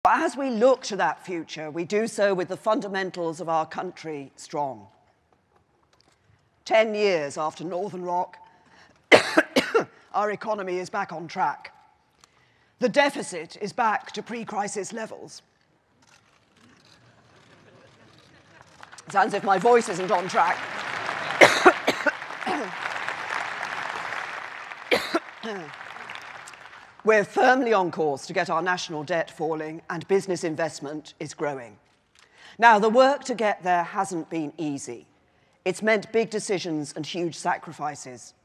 But as we look to that future, we do so with the fundamentals of our country strong. 10 years after Northern Rock, our economy is back on track. The deficit is back to pre-crisis levels. Sounds as if my voice isn't on track. We're firmly on course to get our national debt falling, and business investment is growing. Now, the work to get there hasn't been easy. It's meant big decisions and huge sacrifices.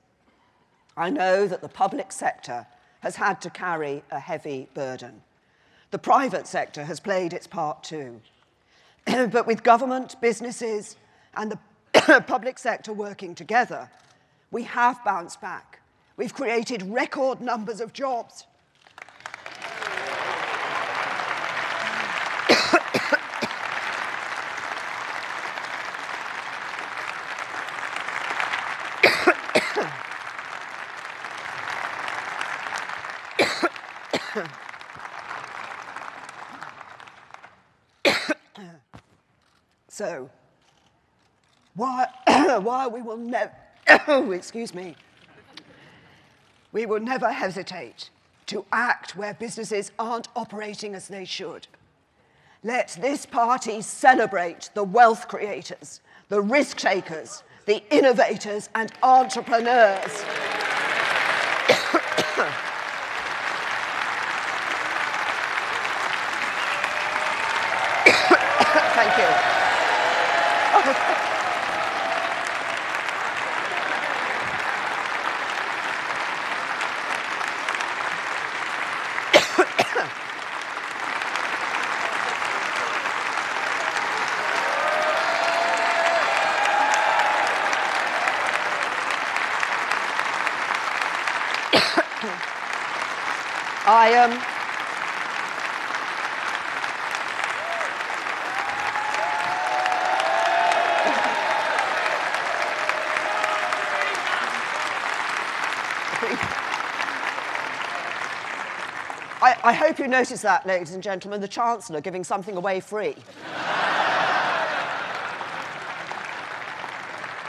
I know that the public sector has had to carry a heavy burden. The private sector has played its part too. But with government, businesses, and the public sector working together, we have bounced back. We've created record numbers of jobs. So, while we will never, excuse me, we will never hesitate to act where businesses aren't operating as they should. Let this party celebrate the wealth creators, the risk takers, the innovators and entrepreneurs. Thank you. I hope you noticed that, ladies and gentlemen, the Chancellor giving something away free.